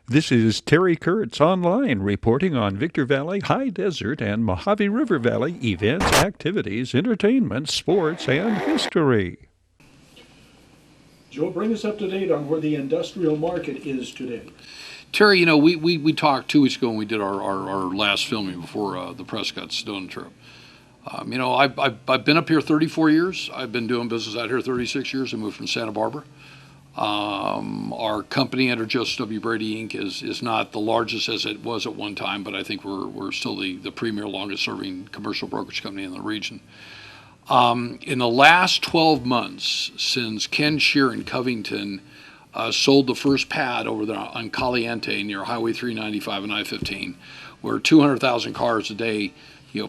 This is Terry Kurtz On-Line reporting on Victor Valley, High Desert, and Mojave River Valley events, activities, entertainment, sports, and history. Joe, bring us up to date on where the industrial market is today. Terry, we talked 2 weeks ago when we did our last filming before the Prescott Sedona trip. I've been up here 34 years. I've been doing business out here 36 years. I moved from Santa Barbara. Our company under Joseph W. Brady Inc. is not the largest as it was at one time, but I think we're still the premier longest serving commercial brokerage company in the region. In the last 12 months, since Ken Shear in Covington sold the first pad over there on Caliente near Highway 395 and I-15, where 200,000 cars a day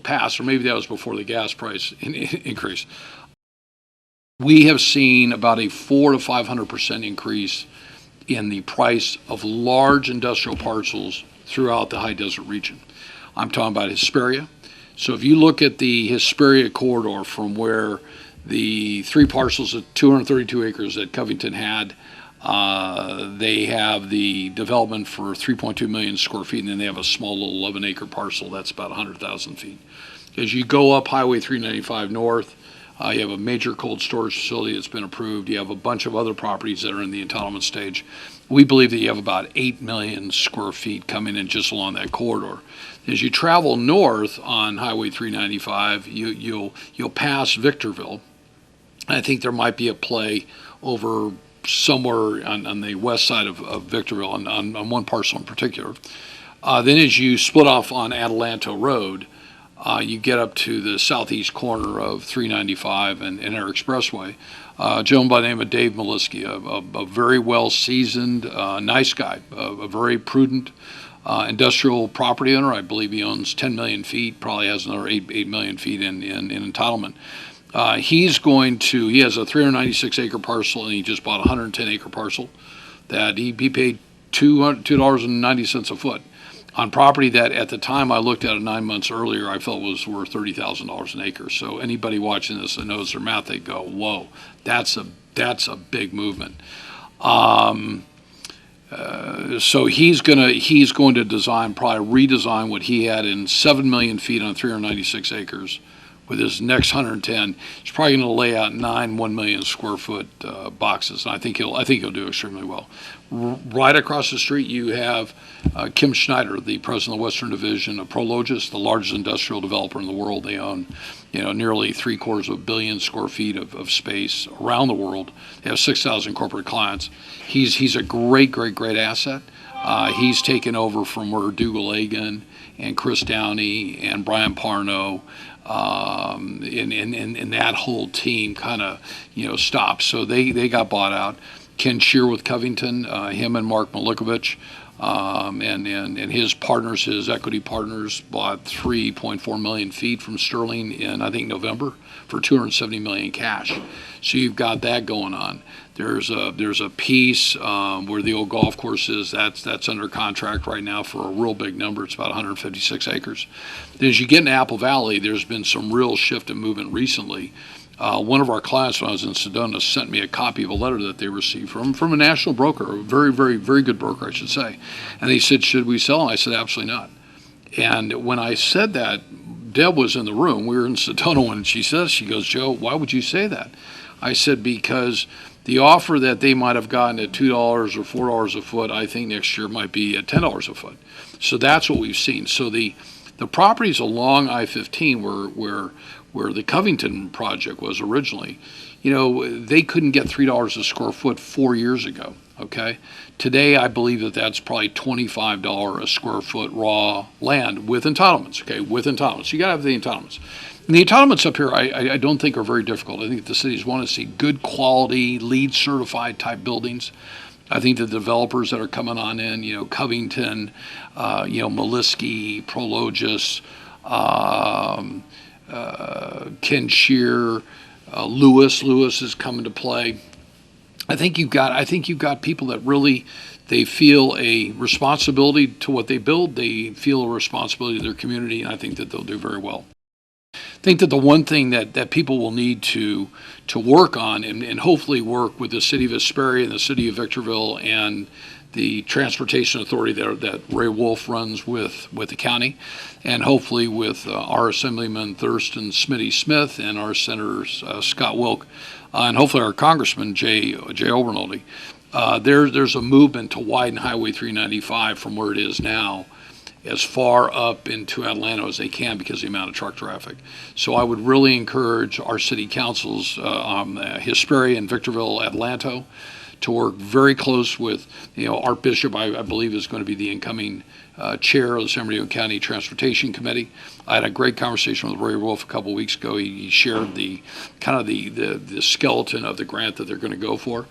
passed, or maybe that was before the gas price increase. We have seen about a 400 to 500% increase in the price of large industrial parcels throughout the high desert region. I'm talking about Hesperia. So if you look at the Hesperia corridor from where the three parcels of 232 acres that Covington had, they have the development for 3.2 million square feet, and then they have a small little 11-acre parcel that's about 100,000 feet. As you go up Highway 395 north, you have a major cold storage facility that's been approved. You have a bunch of other properties that are in the entitlement stage. We believe that you have about 8 million square feet coming in just along that corridor. As you travel north on Highway 395, you'll pass Victorville. I think there might be a play over somewhere on the west side of Victorville, on one parcel in particular. Then as you split off on Adelanto Road, you get up to the southeast corner of 395 and Air Expressway. A gentleman by the name of Dave Maliski, a very well-seasoned, nice guy, a very prudent industrial property owner. I believe he owns 10 million feet, probably has another 8 million feet in entitlement. He has a 396-acre parcel, and he just bought a 110-acre parcel that he paid $2.90 a foot on property that at the time I looked at it 9 months earlier, I felt was worth $30,000 an acre. So anybody watching this that knows their math, they go, whoa, that's a big movement. So he's going to redesign what he had in 7 million feet on 396 acres. With his next 110, he's probably going to lay out 9 1 million square foot boxes, and I think he'll do extremely well. Right across the street, you have Kim Schneider, the president of the Western Division of Prologis, the largest industrial developer in the world. They own, nearly 750 million square feet of space around the world. They have 6,000 corporate clients. He's a great asset. He's taken over from where Dougal Agan and Chris Downey and Brian Parno. And that whole team kind of stopped. So they got bought out. Ken Shear with Covington, him and Mark Milikovich, and his partners, his equity partners, bought 3.4 million feet from Sterling in I think November for $270 million cash. So you've got that going on. There's a piece where the old golf course is that's under contract right now for a real big number. It's about 156 acres. Then as you get into Apple Valley, there's been some real shift in movement recently. One of our clients when I was in Sedona sent me a copy of a letter that they received from a national broker, a very good broker, I should say. And they said, should we sell? And I said, absolutely not. And when I said that, Deb was in the room. We were in Sedona when she goes, Joe, why would you say that? I said, because the offer that they might have gotten at $2 or $4 a foot, I think next year might be at $10 a foot. So that's what we've seen. So the properties along I-15 where the Covington project was originally, they couldn't get $3 a square foot 4 years ago. Okay, today I believe that's probably $25 a square foot raw land with entitlements. Okay, with entitlements, you got to have the entitlements. And the entitlements up here, I don't think are very difficult. I think the cities want to see good quality, LEED certified type buildings. I think the developers that are coming on in, Covington, Maliski, Prologis, Ken Shear, Lewis is coming to play. I think you've got people that really they feel a responsibility to what they build. They feel a responsibility to their community, and I think that they'll do very well. I think that the one thing that people will need to work on and hopefully work with the city of Hesperia and the city of Victorville and the transportation authority there that Ray Wolf runs with the county, and hopefully with our Assemblyman Thurston Smitty Smith and our Senators Scott Wilk, and hopefully our Congressman Jay Obernolte. There's a movement to widen Highway 395 from where it is now as far up into Atlanta as they can because of the amount of truck traffic. So I would really encourage our city councils, Hesperia and Victorville, Atlanta, to work very close with, Art Bishop, I believe, is going to be the incoming chair of the San Bernardino County Transportation Committee. I had a great conversation with Ray Wolf a couple of weeks ago. He shared the kind of the skeleton of the grant that they're going to go for.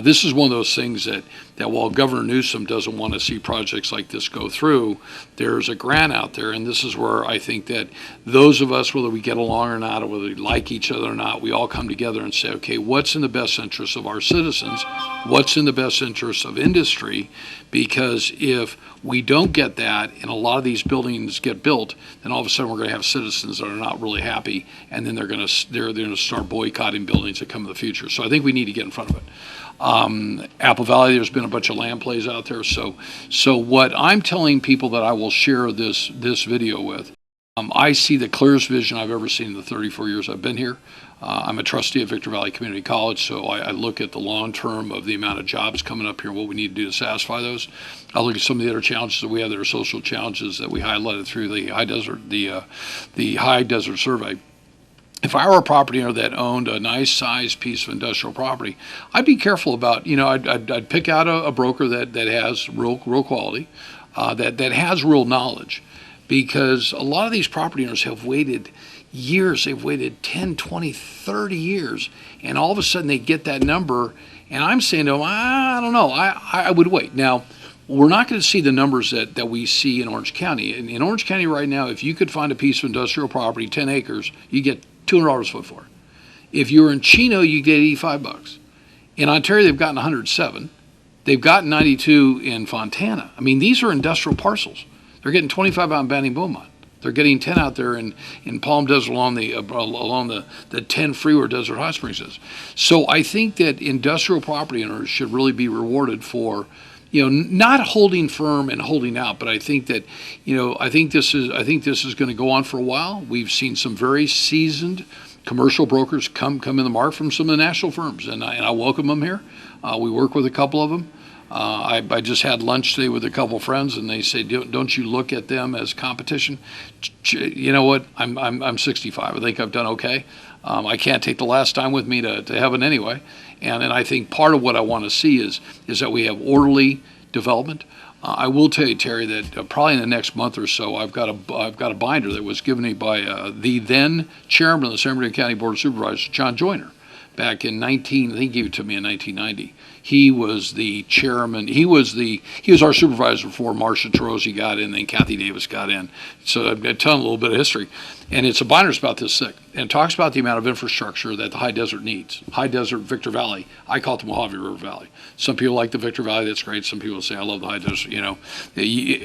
This is one of those things that while Governor Newsom doesn't want to see projects like this go through, there's a grant out there, and this is where I think that those of us, whether we get along or not, or whether we like each other or not, we all come together and say, okay, what's in the best interest of our citizens? What's in the best interest of industry? Because if we don't get that and a lot of these buildings get built, then all of a sudden we're going to have citizens that are not really happy, and then they're going to start boycotting buildings that come in the future. So I think we need to get in front of it. Apple Valley, there's been a bunch of land plays out there. So what I'm telling people that I will share this video with, I see the clearest vision I've ever seen in the 34 years I've been here. I'm a trustee at Victor Valley Community College, so I look at the long term of the amount of jobs coming up here and what we need to do to satisfy those. I look at some of the other challenges that we have that are social challenges that we highlighted through the High Desert Survey. If I were a property owner that owned a nice sized piece of industrial property, I'd be careful about, I'd pick out a broker that has real quality, that has real knowledge, because a lot of these property owners have waited years. They've waited 10, 20, 30 years, and all of a sudden they get that number, and I'm saying to them, I don't know, I would wait. Now, we're not going to see the numbers that we see in Orange County. In Orange County right now, if you could find a piece of industrial property, 10 acres, you get $200 a foot for it. If you're in Chino, you get $85. In Ontario, they've gotten 107. They've gotten 92 in Fontana. I mean, these are industrial parcels. They're getting 25 out in Banning Beaumont. They're getting 10 out there in Palm Desert along the 10 freeway Desert Hot Springs is. So I think that industrial property owners should really be rewarded for, not holding firm and holding out, but I think that, I think this is going to go on for a while. We've seen some very seasoned commercial brokers come in the market from some of the national firms, and I welcome them here. We work with a couple of them. I just had lunch today with a couple of friends, and they say, "Don't you look at them as competition?" You know what? I'm 65. I think I've done okay. I can't take the last time with me to heaven anyway. And I think part of what I want to see is that we have orderly development. I will tell you, Terry, that probably in the next month or so, I've got a binder that was given me by the then chairman of the San Bernardino County Board of Supervisors, John Joyner, back in I think he gave it to me in 1990. He was the chairman. He was our supervisor before Marcia Terozzi got in, then Kathy Davis got in. So I'm going to tell a little bit of history. And it's a binder that's about this thick. And it talks about the amount of infrastructure that the high desert needs. High desert, Victor Valley. I call it the Mojave River Valley. Some people like the Victor Valley. That's great. Some people say, I love the high desert.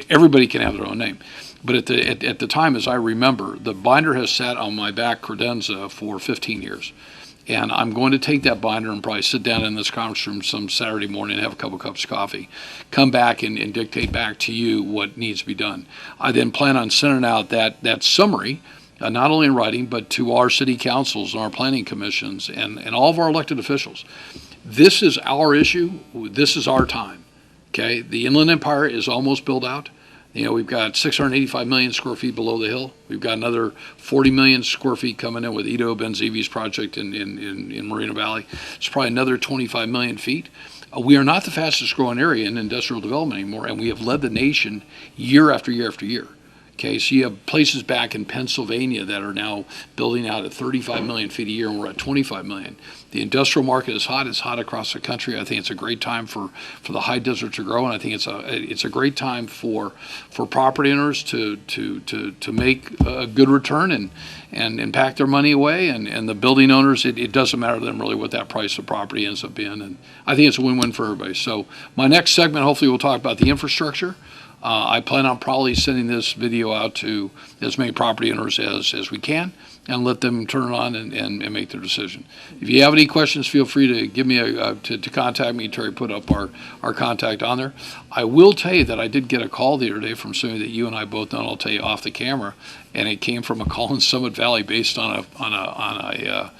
Everybody can have their own name. But at the time, as I remember, the binder has sat on my back credenza for 15 years. And I'm going to take that binder and probably sit down in this conference room some Saturday morning and have a couple cups of coffee, come back and dictate back to you what needs to be done. I then plan on sending out that summary, not only in writing, but to our city councils and our planning commissions and all of our elected officials. This is our issue. This is our time. Okay, the Inland Empire is almost built out. We've got 685 million square feet below the hill. We've got another 40 million square feet coming in with Ido Benzivi's project in Moreno Valley. It's probably another 25 million feet. We are not the fastest growing area in industrial development anymore, and we have led the nation year after year after year. Okay, so you have places back in Pennsylvania that are now building out at 35 million feet a year, and we're at 25 million. The industrial market is hot. It's hot across the country. I think it's a great time for the high desert to grow, and I think it's a great time for property owners to make a good return and pack their money away, and the building owners, it doesn't matter to them really what that price of property ends up being, and I think it's a win-win for everybody. So my next segment, hopefully we'll talk about the infrastructure. I plan on probably sending this video out to as many property owners as we can, and let them turn it on and make their decision. If you have any questions, feel free to give me to contact me. Terry put up our contact on there. I will tell you that I did get a call the other day from somebody that you and I both know, and I'll tell you off the camera, and it came from a call in Summit Valley based on a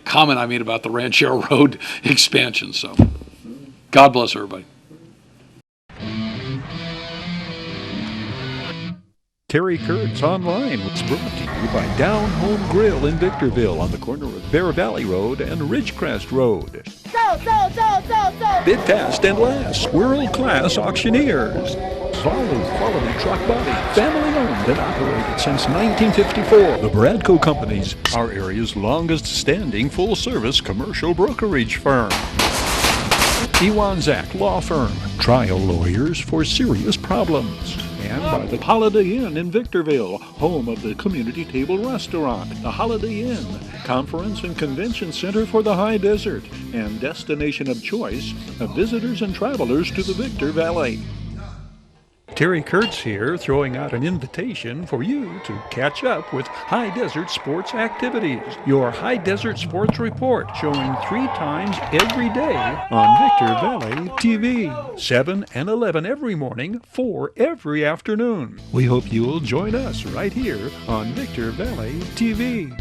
comment I made about the Ranchero Road expansion. So, God bless everybody. Terry Kurtz On-Line was brought to you by Down Home Grill in Victorville on the corner of Bear Valley Road and Ridgecrest Road. Bid fast and last, world-class auctioneers. Solid quality truck body, family owned and operated since 1954. The Bradco Companies, our area's longest standing full-service commercial brokerage firm. Iwanzak Law Firm, trial lawyers for serious problems. And by the Holiday Inn in Victorville, home of the Community Table Restaurant, the Holiday Inn, conference and convention center for the High Desert, and destination of choice of visitors and travelers to the Victor Valley. Terry Kurtz here, throwing out an invitation for you to catch up with High Desert Sports Activities, your High Desert Sports Report, showing 3 times every day on Victor Valley TV, 7 and 11 every morning, 4 every afternoon. We hope you'll join us right here on Victor Valley TV.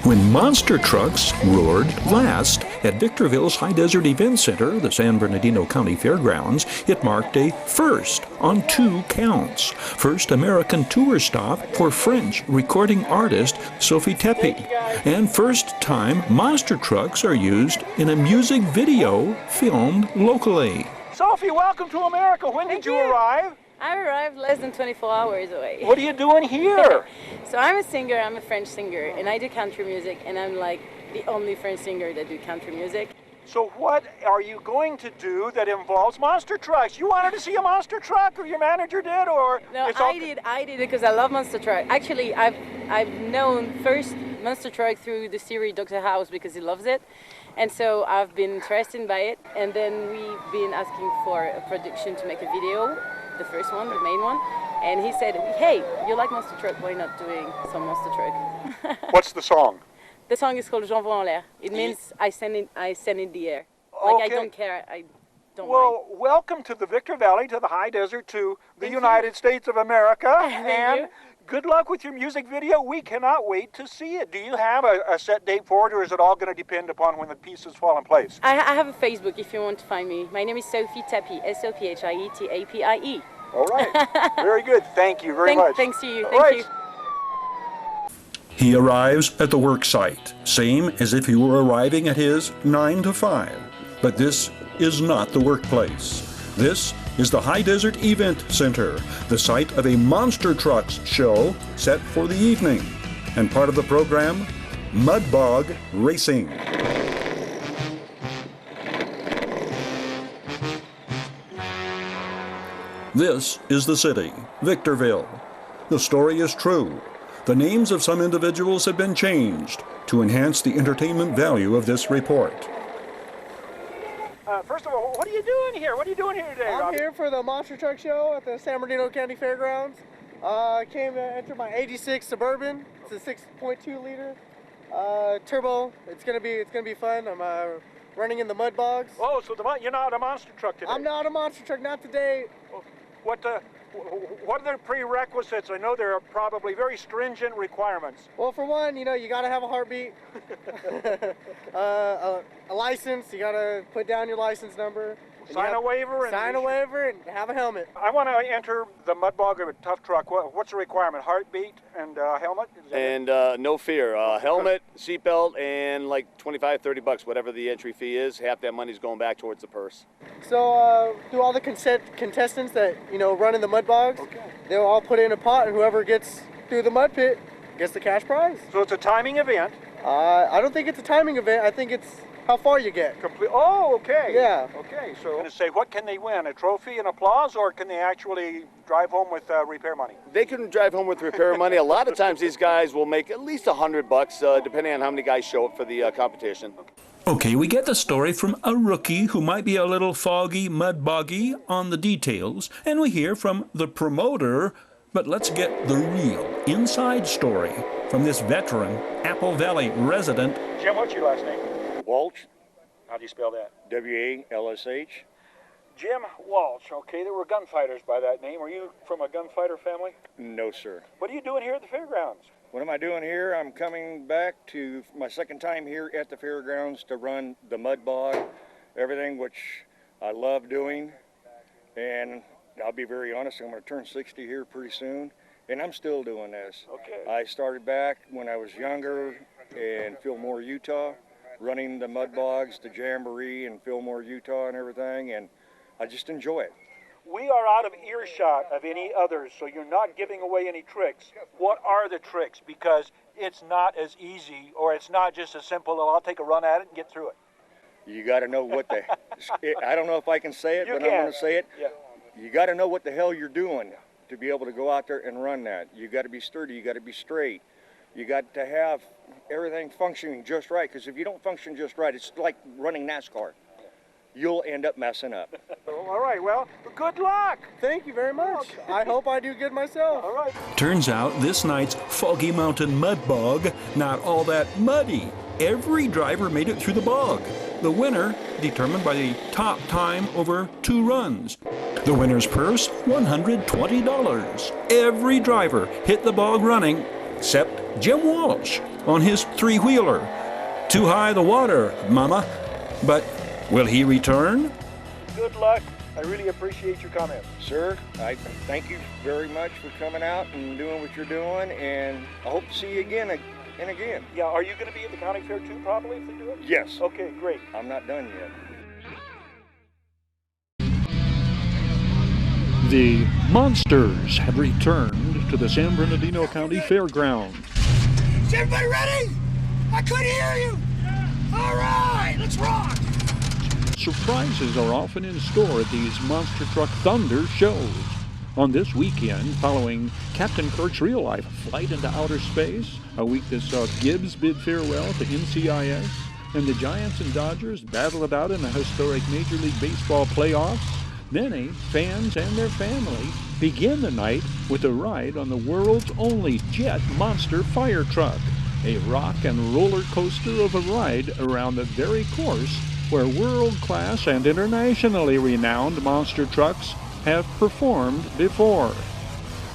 When monster trucks roared last at Victorville's High Desert Event Center, the San Bernardino County Fairgrounds, it marked a first on 2 counts. First American tour stop for French recording artist Sophia Tapie, and first time monster trucks are used in a music video filmed locally. Sophie, welcome to America. When did you arrive? I arrived less than 24 hours away. What are you doing here? So I'm a singer, I'm a French singer, and I do country music, and I'm like the only French singer that do country music. So what are you going to do that involves monster trucks? You wanted to see a monster truck, or your manager did, or? No, I did it because I love monster truck. Actually, I've known first monster truck through the series Dr. House because he loves it. And so I've been interested by it, and then we've been asking for a production to make a video, the first one, the main one, and he said, hey, you like monster truck, why not doing some monster truck? What's the song? The song is called J'envoie en l'air. It means I send in the air. Like, Okay. I don't care, I don't mind. Well, welcome to the Victor Valley, to the High Desert, to the United States of America. Thank you. Good luck with your music video. We cannot wait to see it. Do you have a set date for it, or is it all going to depend upon when the pieces fall in place? I have a Facebook if you want to find me. My name is Sophia Tapie, Sophie Tapie. All right. Very good. Thank you very much. Thanks to you. All Thank right. you. He arrives at the work site, same as if he were arriving at his 9 to 5. But this is not the workplace. This is the High Desert Event Center, the site of a monster trucks show set for the evening. And part of the program, Mud Bog Racing. This is the city, Victorville. The story is true. The names of some individuals have been changed to enhance the entertainment value of this report. First of all, what are you doing here? What are you doing here today, I'm Robbie? here for the monster truck show at the San Bernardino County Fairgrounds. Came to enter my '86 Suburban. It's a 6.2 liter turbo. It's gonna be fun. I'm running in the mud bogs. Oh, so you're not a monster truck today? I'm not a monster truck, not today. What are the prerequisites? I know there are probably very stringent requirements. Well, for one, you gotta have a heartbeat, a license. You gotta put down your license number. Sign a waiver. Sign a waiver and have a helmet. I want to enter the mud bog of a tough truck. What's the requirement? Heartbeat and helmet? Is that it? And no fear, helmet, seatbelt, and like $25-30, whatever the entry fee is. Half that money's going back towards the purse. So do all the contestants that run in the mud bogs, they'll all put in a pot, and whoever gets through the mud pit gets the cash prize. So it's a timing event. I don't think it's a timing event. I think it's how far you get. Oh, okay. Yeah. Okay, so I'm going to say, what can they win? A trophy and applause, or can they actually drive home with repair money? They can drive home with repair money. A lot of times these guys will make at least $100, depending on how many guys show up for the competition. Okay, we get the story from a rookie who might be a little foggy, mud boggy on the details, and we hear from the promoter But let's get the real inside story from this veteran Apple Valley resident. Jim, what's your last name? Walsh, How do you spell that? W-A-L-S-H. Jim Walsh. Okay, there were gunfighters by that name. Were you from a gunfighter family? No, sir. What are you doing here at the fairgrounds? What am I doing here? I'm coming back to my second time here at the fairgrounds to run the mud bog, everything which I love doing. And I'll be very honest, I'm going to turn 60 here pretty soon, and I'm still doing this. Okay. I started back when I was younger in Fillmore, Utah, running the mud bogs, the jamboree in Fillmore, Utah and everything, and I just enjoy it. We are out of earshot of any others, so you're not giving away any tricks. What are the tricks? Because it's not as easy, or it's not just as simple, oh, I'll take a run at it and get through it. You got to know what the, I don't know if I can say it, You but can. I'm going to say it. Yeah. You got to know what the hell you're doing to be able to go out there and run that. You got to be sturdy, you got to be straight. You got to have everything functioning just right, because if you don't function just right, it's like running NASCAR. You'll end up messing up. All right, well, good luck. Thank you very much. I hope I do good myself. All right. Turns out this night's Foggy Mountain mud bog not all that muddy. Every driver made it through the bog. The winner determined by the top time over 2 runs. The winner's purse, $120. Every driver hit the bog running, except Jim Walsh on his 3-wheeler. Too high the water, mama. But will he return? Good luck. I really appreciate your comments. Sir, I thank you very much for coming out and doing what you're doing, and I hope to see you again and again. Yeah, are you going to be at the county fair too, probably, if they do it? Yes. Okay, great. I'm not done yet. The monsters have returned to the San Bernardino County Fairgrounds. Is everybody ready? I couldn't hear you. All right, let's rock. Surprises are often in store at these Monster Truck Thunder shows. On this weekend, following Captain Kirk's real-life flight into outer space, a week that saw Gibbs bid farewell to NCIS, and the Giants and Dodgers battle it out in the historic Major League Baseball playoffs, many fans and their family begin the night with a ride on the world's only jet monster fire truck, a rock and roller coaster of a ride around the very course where world-class and internationally renowned monster trucks have performed before.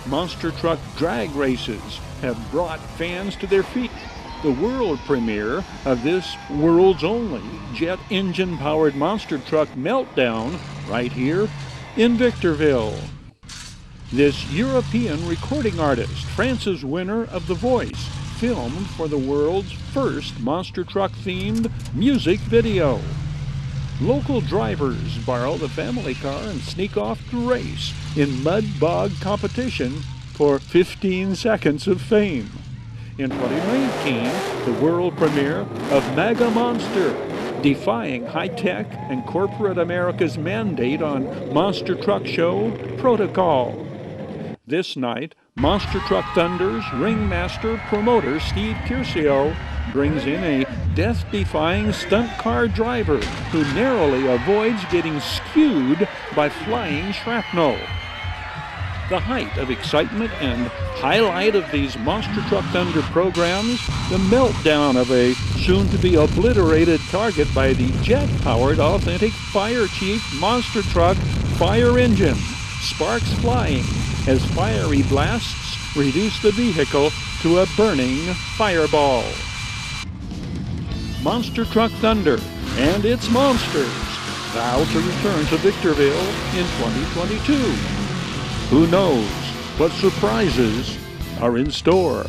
Monster truck drag races have brought fans to their feet. The world premiere of this world's only jet engine-powered monster truck meltdown right here in Victorville. This European recording artist, France's winner of The Voice, filmed for the world's first monster truck-themed music video. Local drivers borrow the family car and sneak off to race in mud bog competition for 15 seconds of fame. In 2019, the world premiere of Mega Monster, defying high-tech and corporate America's mandate on monster truck show protocol. This night, Monster Truck Thunder's ringmaster promoter Steve Curcio brings in a death-defying stunt car driver who narrowly avoids getting skewed by flying shrapnel. The height of excitement and highlight of these Monster Truck Thunder programs, the meltdown of a soon-to-be obliterated target by the jet-powered authentic Fire Chief Monster Truck fire engine, sparks flying as fiery blasts reduce the vehicle to a burning fireball. Monster Truck Thunder and its monsters vow to return to Victorville in 2022. Who knows what surprises are in store?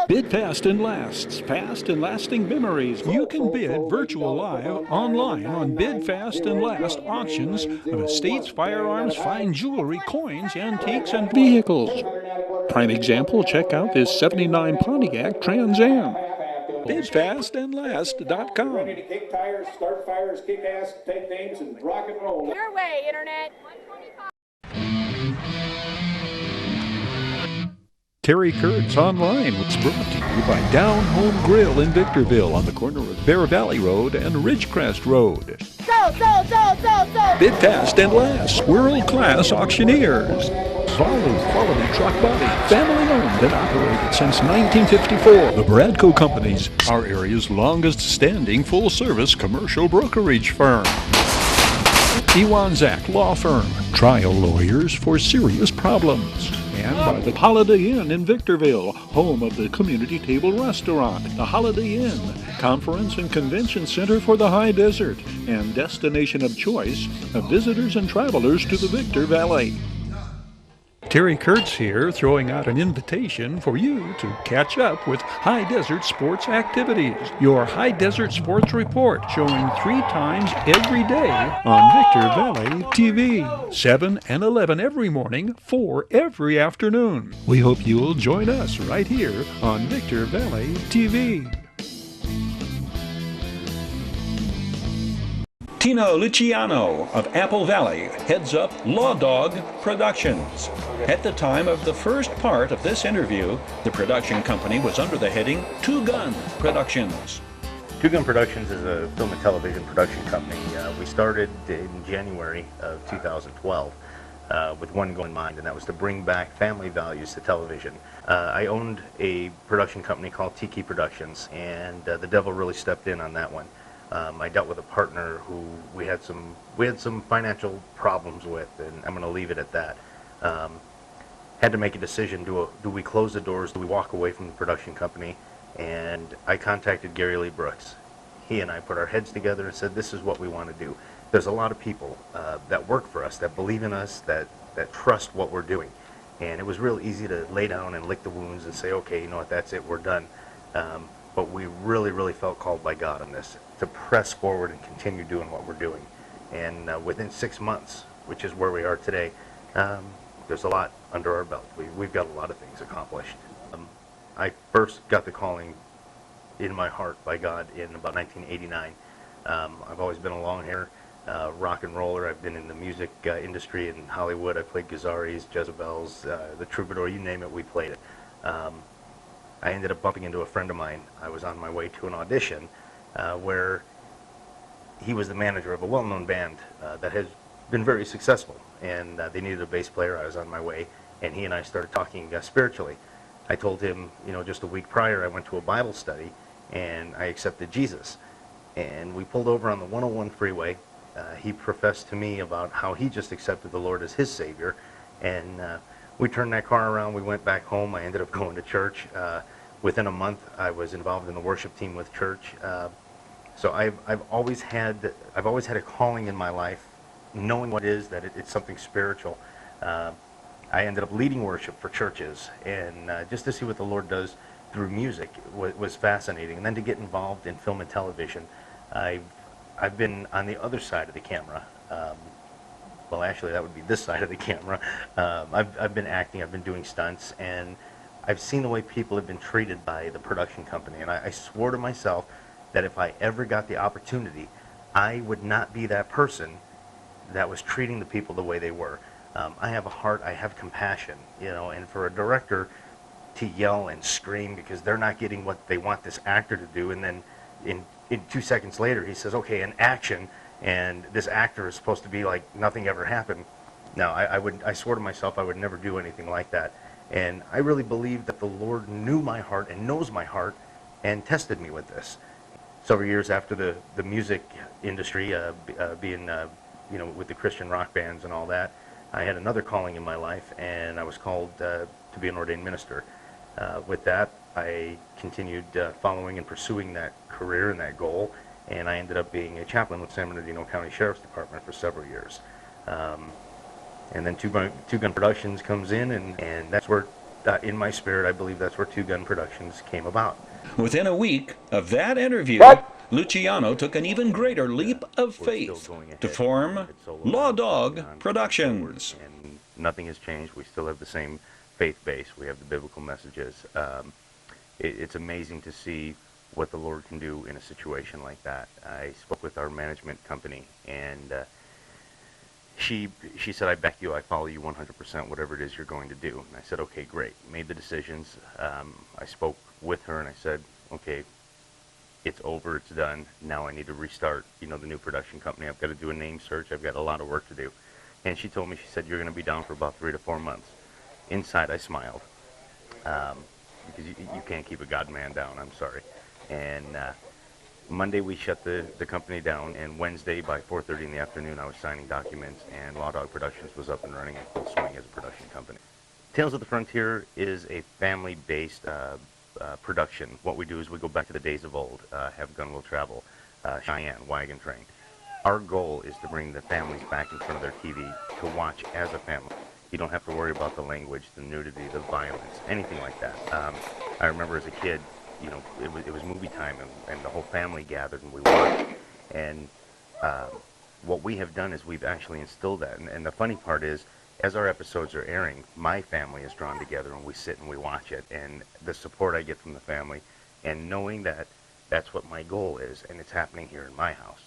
Bid fast and lasts, fast and lasting memories. You can bid virtual live online on Bid Fast and Last auctions of estates, firearms, fine jewelry, coins, antiques, and vehicles. Prime example, check out this 79 Pontiac Trans Am. BidFastAndLast.com. Ready to kick tires, start fires, kick ass, take names, and rock and roll. Your way, Internet. Terry Kurtz On-Line was brought to you by Down Home Grill in Victorville on the corner of Bear Valley Road and Ridgecrest Road. Bid fast and last, world-class auctioneers. Solid quality truck body, family owned and operated since 1954. The Bradco Companies, our area's longest standing full-service commercial brokerage firm. Iwanzak Law Firm, trial lawyers for serious problems. And by the Holiday Inn in Victorville, home of the Community Table Restaurant, the Holiday Inn, conference and convention center for the High Desert, and destination of choice of visitors and travelers to the Victor Valley. Terry Kurtz here, throwing out an invitation for you to catch up with High Desert Sports Activities, your High Desert Sports Report, showing 3 times every day on Victor Valley TV, 7 and 11 every morning, 4 every afternoon. We hope you'll join us right here on Victor Valley TV. Tino Luciano of Apple Valley heads up Law Dog Productions. At the time of the first part of this interview, the production company was under the heading Two Gun Productions. Two Gun Productions is a film and television production company. We started in January of 2012 with one goal in mind, and that was to bring back family values to television. I owned a production company called Tkol Productions, and the devil really stepped in on that one. I dealt with a partner who we had some financial problems with, and I'm going to leave it at that. Had to make a decision: do we close the doors? Do we walk away from the production company? And I contacted Gary Lee Brooks. He and I put our heads together and said, "This is what we want to do." There's a lot of people that work for us, that believe in us, that trust what we're doing, and it was real easy to lay down and lick the wounds and say, "Okay, you know what? That's it. We're done." But we really felt called by God on this to press forward and continue doing what we're doing. And within 6 months, which is where we are today, there's a lot under our belt. We've got a lot of things accomplished. I first got the calling in my heart by God in about 1989. I've always been a long hair rock and roller. I've been in the music industry in Hollywood. I played Gazaris, Jezebels, the Troubadour, you name it, we played it. I ended up bumping into a friend of mine. I was on my way to an audition where he was the manager of a well-known band that has been very successful, and they needed a bass player. I was on my way, and he and I started talking spiritually. I told him, just a week prior I went to a Bible study and I accepted Jesus, and we pulled over on the 101 freeway. He professed to me about how he just accepted the Lord as his Savior, and we turned that car around. We went back home. I ended up going to church. Within a month, I was involved in the worship team with church. So I've always had a calling in my life, knowing what it is, that it's something spiritual. I ended up leading worship for churches, and just to see what the Lord does through music was fascinating. And then to get involved in film and television, I've been on the other side of the camera. Well, actually, that would be this side of the camera. I've been acting, I've been doing stunts, and I've seen the way people have been treated by the production company. And I swore to myself that if I ever got the opportunity, I would not be that person that was treating the people the way they were. I have a heart, I have compassion, and for a director to yell and scream because they're not getting what they want this actor to do, and then in 2 seconds later he says, "Okay, in action," and this actor is supposed to be like nothing ever happened. No, I swore to myself I would never do anything like that. And I really believe that the Lord knew my heart and knows my heart and tested me with this. Several years after the music industry, being with the Christian rock bands and all that, I had another calling in my life, and I was called to be an ordained minister. With that, I continued following and pursuing that career and that goal, and I ended up being a chaplain with San Bernardino County Sheriff's Department for several years. And then Two Gun Productions comes in, and that's where, in my spirit, I believe that's where Two Gun Productions came about. Within a week of that interview, Luciano took an even greater leap of faith to form Law Dog Productions. And nothing has changed. We still have the same faith base. We have the biblical messages. It's amazing to see what the Lord can do in a situation like that. I spoke with our management company, and she said, I back you, I follow you 100%, whatever it is you're going to do. And I said, okay, great. Made the decisions. I spoke with her and I said, okay, it's over, it's done. Now I need to restart, the new production company. I've got to do a name search. I've got a lot of work to do. And she told me, she said, you're going to be down for about 3 to 4 months. Inside, I smiled, because you can't keep a God man down, I'm sorry. And Monday, we shut the company down, and Wednesday, by 4:30 in the afternoon, I was signing documents, and Law Dog Productions was up and running in full swing as a production company. Tales of the Frontier is a family-based production. What we do is we go back to the days of old, have Gun Will Travel, Cheyenne, Wagon Train. Our goal is to bring the families back in front of their TV to watch as a family. You don't have to worry about the language, the nudity, the violence, anything like that. I remember as a kid, it was movie time, and the whole family gathered and we watched. And what we have done is we've actually instilled that. And the funny part is, as our episodes are airing, my family is drawn together and we sit and we watch it. And the support I get from the family, and knowing that that's what my goal is, and it's happening here in my house,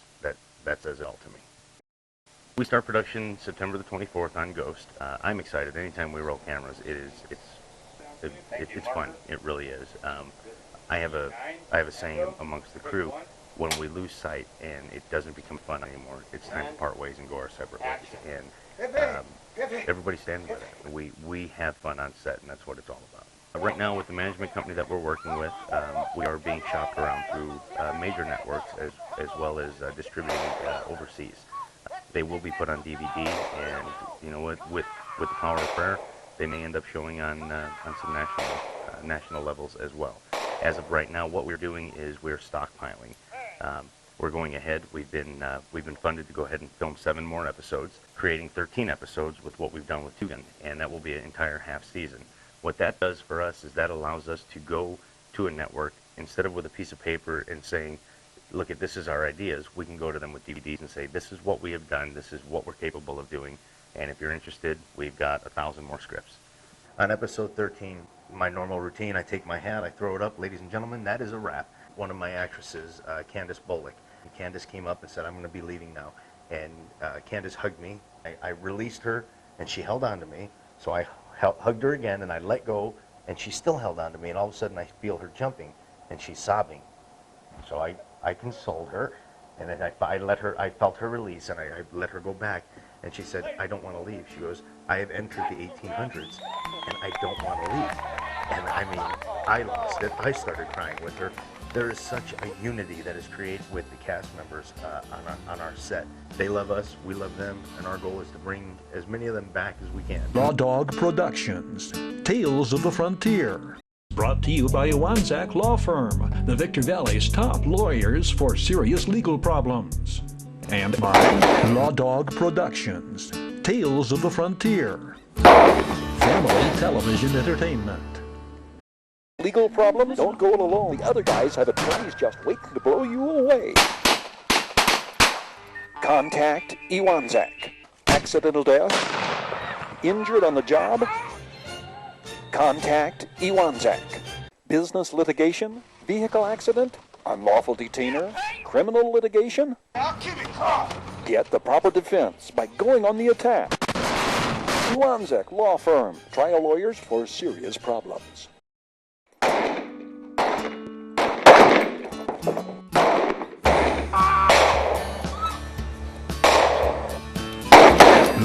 that says it all to me. We start production September the 24th on Ghost. I'm excited. Anytime we roll cameras, it's fun. It really is. I have a saying amongst the crew: when we lose sight and it doesn't become fun anymore, it's time to part ways and go our separate ways. And everybody stands by that. We have fun on set, and that's what it's all about. Right now, with the management company that we're working with, we are being shopped around through major networks as well as distributing overseas. They will be put on DVD, and with the power of prayer, they may end up showing on some national levels as well. As of right now, what we're doing is we're stockpiling. We're going ahead. We've been funded to go ahead and film 7 more episodes, creating 13 episodes with what we've done with Tugan, and that will be an entire half season. What that does for us is that allows us to go to a network instead of with a piece of paper and saying, look, this is our ideas. We can go to them with DVDs and say, this is what we have done, this is what we're capable of doing, and if you're interested, we've got 1,000 more scripts. On episode 13, my normal routine, I take my hat, I throw it up, ladies and gentlemen, that is a wrap. One of my actresses, Candace Bullock, and Candace came up and said, I'm going to be leaving now, and Candace hugged me. I released her, and she held on to me, so I hugged her again, and I let go, and she still held on to me, and all of a sudden I feel her jumping, and she's sobbing. So I consoled her, and then I felt her release, and I let her go back, and she said, I don't want to leave. She goes, I have entered the 1800s, and I don't want to leave. And I lost it. I started crying with her. There is such a unity that is created with the cast members on our set. They love us, we love them, and our goal is to bring as many of them back as we can. Law Dog Productions, Tales of the Frontier. Brought to you by Iwanzak Law Firm, the Victor Valley's top lawyers for serious legal problems. And by Law Dog Productions, Tales of the Frontier. Family Television Entertainment. Legal problems? Don't go it alone. The other guys have attorneys just waiting to blow you away. Contact Iwanzak. Accidental death? Injured on the job? Contact Iwanzak. Business litigation? Vehicle accident? Unlawful detainer? Criminal litigation? Get the proper defense by going on the attack. Iwanzak Law Firm. Trial lawyers for serious problems.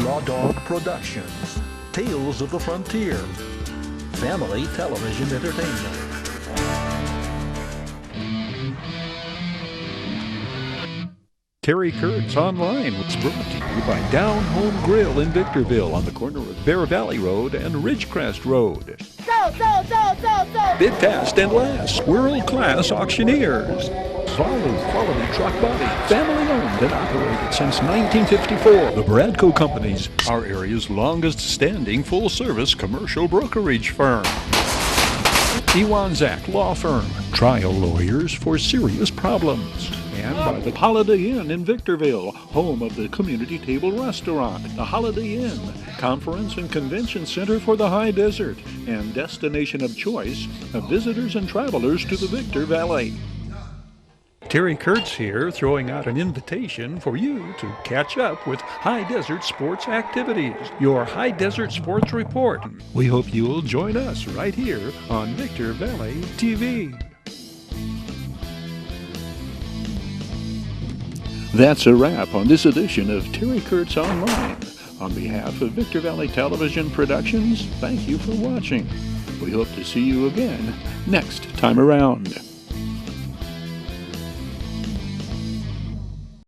Law Dog Productions, Tales of the Frontier, Family Television Entertainment. Terry Kurtz On-Line was brought to you by Down Home Grill in Victorville on the corner of Bear Valley Road and Ridgecrest Road. Bid fast and last, world-class auctioneers. Solid quality truck body, family owned and operated since 1954. The Bradco Companies, our area's longest standing full-service commercial brokerage firm. Iwanzak Law Firm, trial lawyers for serious problems. And by the Holiday Inn in Victorville, home of the Community Table Restaurant, the Holiday Inn, conference and convention center for the High Desert, and destination of choice of visitors and travelers to the Victor Valley. Terry Kurtz here, throwing out an invitation for you to catch up with High Desert Sports Activities, your High Desert Sports Report. We hope you'll join us right here on Victor Valley TV. That's a wrap on this edition of Terry Kurtz On-Line. On behalf of Victor Valley Television Productions, thank you for watching. We hope to see you again next time around.